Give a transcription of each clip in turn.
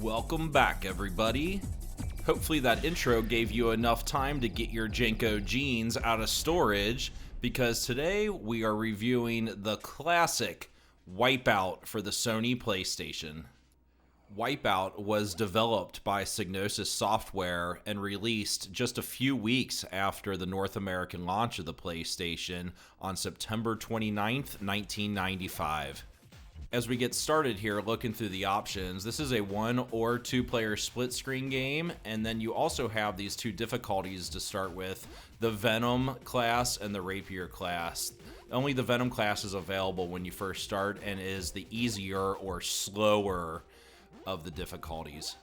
Welcome back, everybody. Hopefully that intro gave you enough time to get your JNCO jeans out of storage, because today we are reviewing the classic Wipeout for the Sony Playstation. Wipeout was developed by Psygnosis Software and released just a few weeks after the North American launch of the PlayStation on September 29th, 1995. As we get started here looking through the options, this is a 1 or 2 player split screen game, and then you also have these two difficulties to start with, the Venom class and the Rapier class. Only the Venom class is available when you first start and is the easier or slower of the difficulties.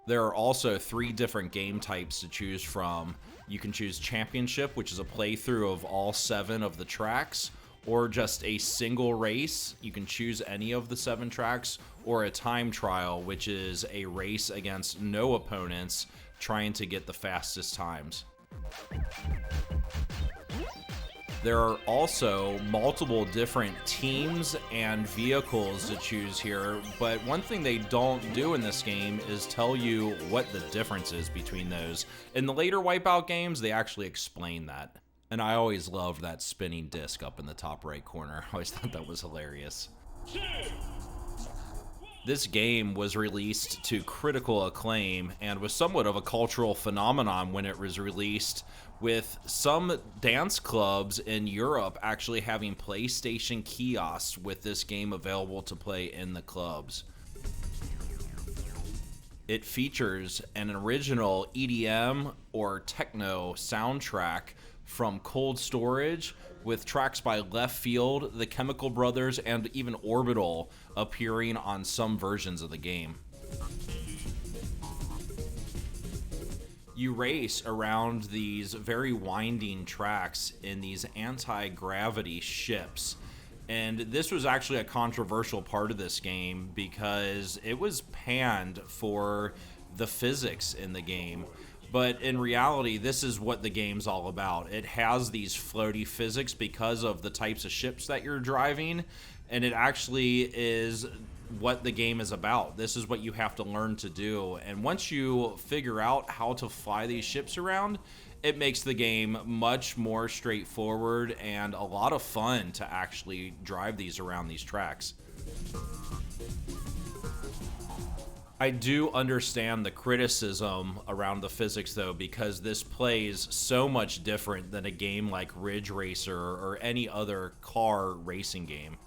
There are also 3 different game types to choose from. You can choose Championship, which is a playthrough of all 7 of the tracks, or just a single race. You can choose any of the 7 tracks, or a time trial, which is a race against no opponents trying to get the fastest times. There are also multiple different teams and vehicles to choose here, but one thing they don't do in this game is tell you what the difference is between those. In the later Wipeout games, they actually explain that. And I always loved that spinning disc up in the top right corner. I always thought that was hilarious. This game was released to critical acclaim and was somewhat of a cultural phenomenon when it was released, with some dance clubs in Europe actually having PlayStation kiosks with this game available to play in the clubs. It features an original EDM or techno soundtrack from Cold Storage, with tracks by Left Field, the Chemical Brothers, and even Orbital appearing on some versions of the game. You race around these very winding tracks in these anti-gravity ships. And this was actually a controversial part of this game because it was panned for the physics in the game. But in reality, this is what the game's all about. It has these floaty physics because of the types of ships that you're driving, and it actually is what the game is about. This is what you have to learn to do. And once you figure out how to fly these ships around, it makes the game much more straightforward and a lot of fun to actually drive these around these tracks. I do understand the criticism around the physics, though, because this plays so much different than a game like Ridge Racer or any other car racing game.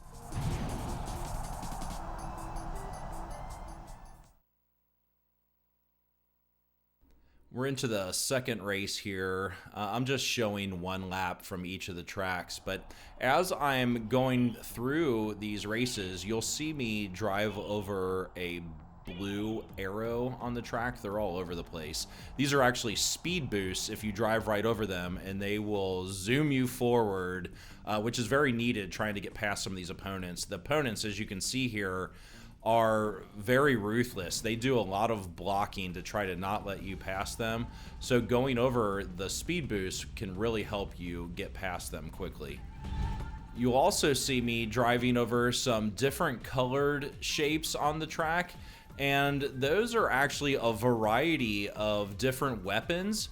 We're into the second race here. I'm just showing one lap from each of the tracks, but as I'm going through these races, you'll see me drive over a blue arrow on the track. They're all over the place. These are actually speed boosts if you drive right over them, and they will zoom you forward, which is very needed trying to get past some of these opponents. The opponents, as you can see here, are very ruthless. They do a lot of blocking to try to not let you pass them. So going over the speed boost can really help you get past them quickly. You'll also see me driving over some different colored shapes on the track, and those are actually a variety of different weapons.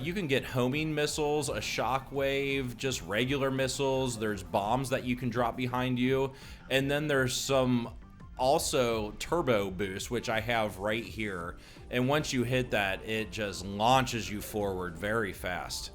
You can get homing missiles, a shockwave, just regular missiles. There's bombs that you can drop behind you, and then there's some also turbo boost, which I have right here. And once you hit that, it just launches you forward very fast.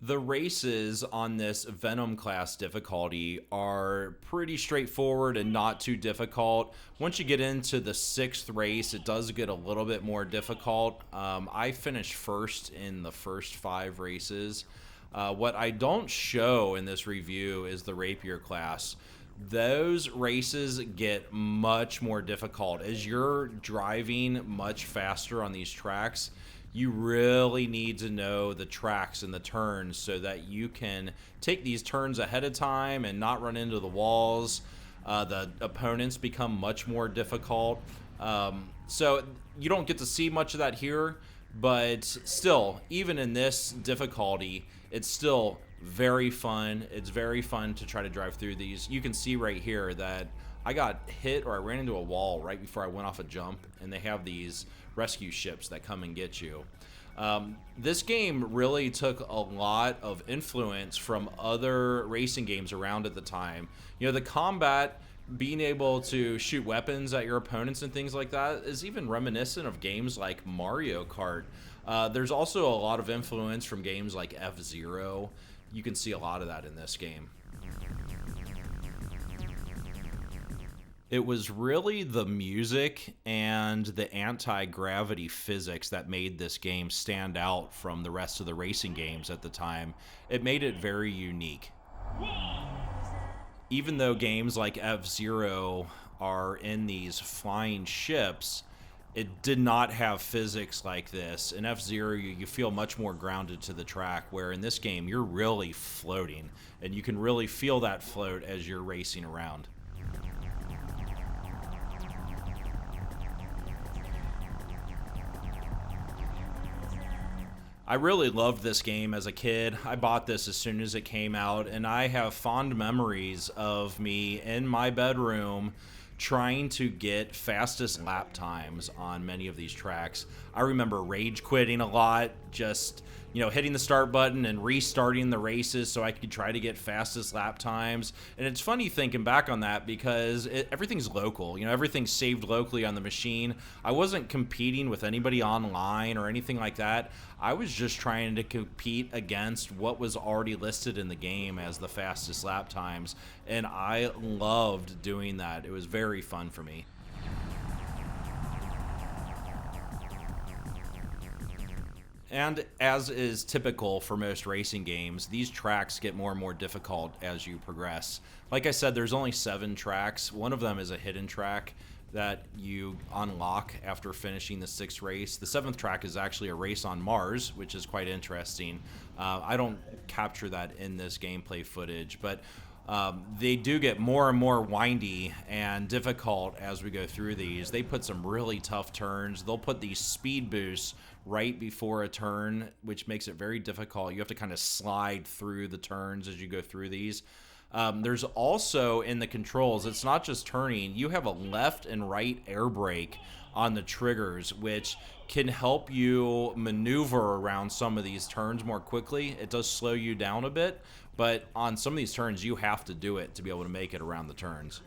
The races on this Venom class difficulty are pretty straightforward and not too difficult. Once you get into the 6th race, it does get a little bit more difficult. I finished first in the first 5 races. What I don't show in this review is the Rapier class. Those races get much more difficult. As you're driving much faster on these tracks, you really need to know the tracks and the turns so that you can take these turns ahead of time and not run into the walls. The opponents become much more difficult. So you don't get to see much of that here, But still, even in this difficulty, it's still very fun. It's very fun to try to drive through these. You can see right here that I got hit, or I ran into a wall right before I went off a jump, and they have these rescue ships that come and get you. This game really took a lot of influence from other racing games around at the time. You know, the combat, being able to shoot weapons at your opponents and things like that, is even reminiscent of games like Mario Kart. There's also a lot of influence from games like F-Zero. You can see a lot of that in this game. It was really the music and the anti-gravity physics that made this game stand out from the rest of the racing games at the time. It made it very unique. Even though games like F-Zero are in these flying ships, it did not have physics like this. In F-Zero, you feel much more grounded to the track, where in this game, you're really floating, and you can really feel that float as you're racing around. I really loved this game as a kid. I bought this as soon as it came out, and I have fond memories of me in my bedroom trying to get fastest lap times on many of these tracks. I remember rage quitting a lot, just, you know, hitting the start button and restarting the races so I could try to get fastest lap times. And it's funny thinking back on that, because everything's local. You know, everything's saved locally on the machine. I wasn't competing with anybody online or anything like that. I was just trying to compete against what was already listed in the game as the fastest lap times, and I loved doing that. It was very fun for me. And as is typical for most racing games, these tracks get more and more difficult as you progress. Like I said, there's only 7 tracks. One of them is a hidden track that you unlock after finishing the 6th race. The 7th track is actually a race on Mars, which is quite interesting. I don't capture that in this gameplay footage, but they do get more and more windy and difficult as we go through these. They put some really tough turns. They'll put these speed boosts right before a turn, which makes it very difficult. You have to kind of slide through the turns as you go through these. There's also, in the controls, it's not just turning. You have a left and right air brake on the triggers, which can help you maneuver around some of these turns more quickly. It does slow you down a bit, but on some of these turns, you have to do it to be able to make it around the turns.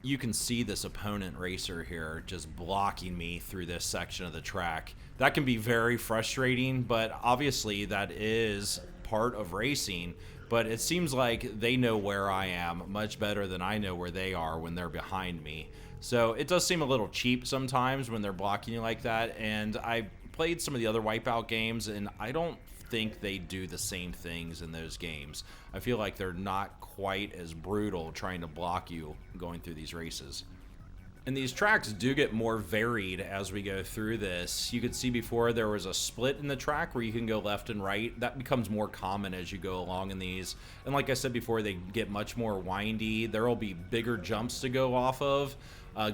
You can see this opponent racer here just blocking me through this section of the track. That can be very frustrating, but obviously that is part of racing. But it seems like they know where I am much better than I know where they are when they're behind me. So it does seem a little cheap sometimes when they're blocking you like that. And I played some of the other Wipeout games, and I don't think they do the same things in those games. I feel like they're not quite as brutal trying to block you going through these races. And these tracks do get more varied as we go through this. You could see before there was a split in the track where you can go left and right. That becomes more common as you go along in these. And like I said before, they get much more windy. There will be bigger jumps to go off of.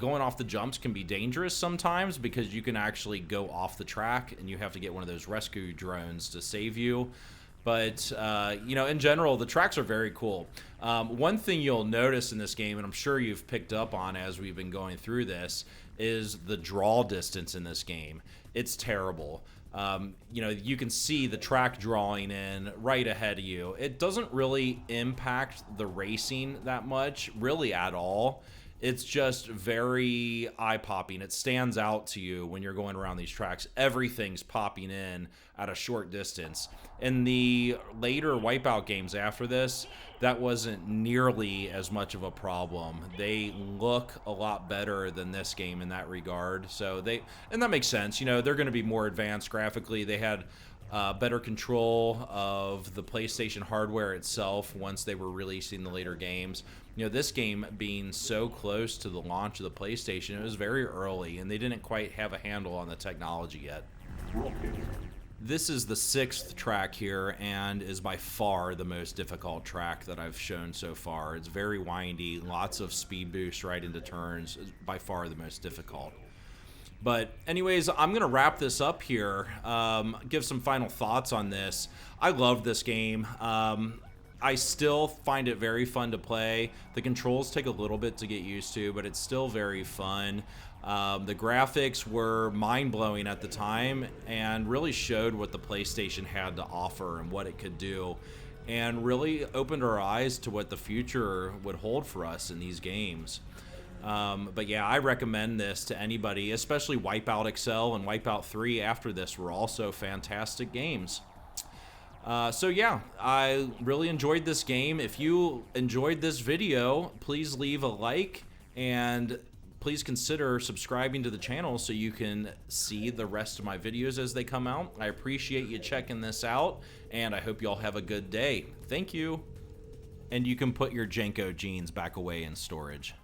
Going off the jumps can be dangerous sometimes because you can actually go off the track and you have to get one of those rescue drones to save you. But, you know, in general, the tracks are very cool. One thing you'll notice in this game, and I'm sure you've picked up on as we've been going through this, is the draw distance in this game. It's terrible. You know, you can see the track drawing in right ahead of you. It doesn't really impact the racing that much, really at all. It's just very eye-popping. It stands out to you when you're going around these tracks. Everything's popping in at a short distance. In the later Wipeout games after this, that wasn't nearly as much of a problem. They look a lot better than this game in that regard. And that makes sense. You know, they're going to be more advanced graphically. They had better control of the PlayStation hardware itself once they were releasing the later games. You know, this game being so close to the launch of the PlayStation, it was very early, and they didn't quite have a handle on the technology yet. This is the 6th track here, and is by far the most difficult track that I've shown so far. It's very windy, lots of speed boosts right into turns, by far the most difficult. But anyways, I'm going to wrap this up here, give some final thoughts on this. I love this game. I still find it very fun to play. The controls take a little bit to get used to, but it's still very fun. The graphics were mind-blowing at the time and really showed what the PlayStation had to offer and what it could do, and really opened our eyes to what the future would hold for us in these games. But yeah, I recommend this to anybody, especially Wipeout XL and Wipeout 3 after this were also fantastic games. So yeah, I really enjoyed this game. If you enjoyed this video, please leave a like and please consider subscribing to the channel so you can see the rest of my videos as they come out. I appreciate you checking this out, and I hope you all have a good day. Thank you. And you can put your JNCO jeans back away in storage.